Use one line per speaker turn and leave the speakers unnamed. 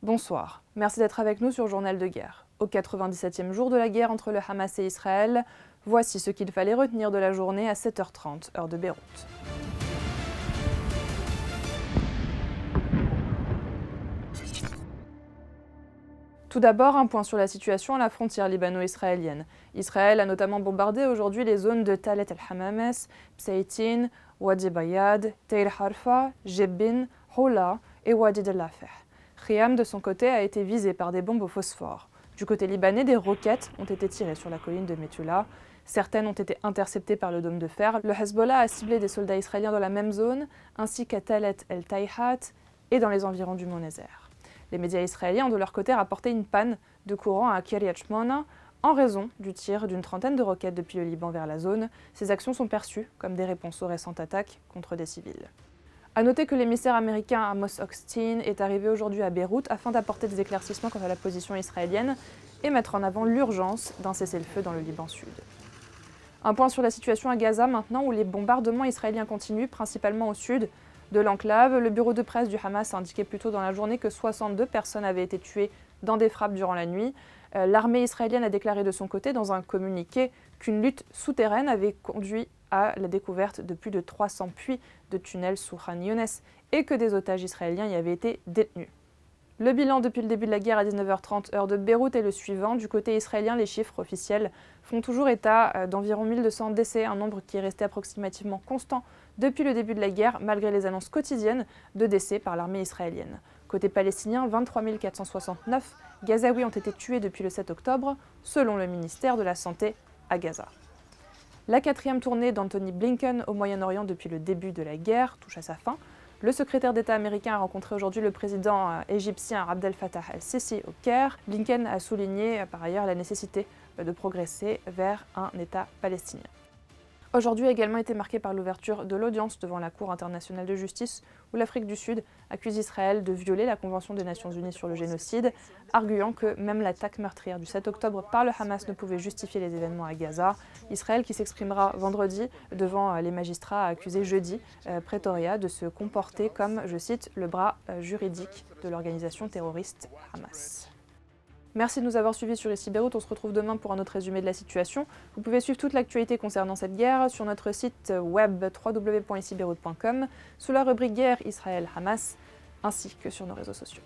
Bonsoir, merci d'être avec nous sur Journal de guerre. Au 97e jour de la guerre entre le Hamas et Israël, voici ce qu'il fallait retenir de la journée à 7h30, heure de Beyrouth. Tout d'abord, un point sur la situation à la frontière libano-israélienne. Israël a notamment bombardé aujourd'hui les zones de Talet el-Hamames, Pseitin, Wadi Bayad, Teir Harfa, Jebbin, Houla et Wadi del-Lafeh. Khiam, de son côté, a été visé par des bombes au phosphore. Du côté libanais, des roquettes ont été tirées sur la colline de Metula. Certaines ont été interceptées par le dôme de fer. Le Hezbollah a ciblé des soldats israéliens dans la même zone, ainsi qu'à Talet el-Taihat et dans les environs du Mont Nézer. Les médias israéliens ont de leur côté rapporté une panne de courant à Kiryat Shmona en raison du tir d'une trentaine de roquettes depuis le Liban vers la zone. Ces actions sont perçues comme des réponses aux récentes attaques contre des civils. A noter que l'émissaire américain Amos Hochstein est arrivé aujourd'hui à Beyrouth afin d'apporter des éclaircissements quant à la position israélienne et mettre en avant l'urgence d'un cessez-le-feu dans le Liban Sud. Un point sur la situation à Gaza maintenant, où les bombardements israéliens continuent, principalement au sud de l'enclave. Le bureau de presse du Hamas a indiqué plus tôt dans la journée que 62 personnes avaient été tuées dans des frappes durant la nuit. L'armée israélienne a déclaré de son côté dans un communiqué qu'une lutte souterraine avait conduit à la découverte de plus de 300 puits de tunnels sous Khan Younes et que des otages israéliens y avaient été détenus. Le bilan depuis le début de la guerre à 19h30 heure de Beyrouth est le suivant. Du côté israélien, les chiffres officiels font toujours état d'environ 1200 décès, un nombre qui est resté approximativement constant depuis le début de la guerre, malgré les annonces quotidiennes de décès par l'armée israélienne. Côté palestinien, 23 469 Gazaouis ont été tués depuis le 7 octobre, selon le ministère de la Santé à Gaza. La 4e tournée d'Anthony Blinken au Moyen-Orient depuis le début de la guerre touche à sa fin. Le secrétaire d'État américain a rencontré aujourd'hui le président égyptien Abdel Fattah el-Sisi au Caire. Blinken a souligné par ailleurs la nécessité de progresser vers un État palestinien. Aujourd'hui a également été marqué par l'ouverture de l'audience devant la Cour internationale de justice, où l'Afrique du Sud accuse Israël de violer la Convention des Nations Unies sur le génocide, arguant que même l'attaque meurtrière du 7 octobre par le Hamas ne pouvait justifier les événements à Gaza. Israël qui s'exprimera vendredi devant les magistrats a accusé jeudi Pretoria de se comporter comme, je cite, le bras juridique de l'organisation terroriste Hamas. Merci de nous avoir suivis sur Ici Beyrouth. On se retrouve demain pour un autre résumé de la situation. Vous pouvez suivre toute l'actualité concernant cette guerre sur notre site web www.icibeyrouth.com sous la rubrique Guerre Israël-Hamas ainsi que sur nos réseaux sociaux.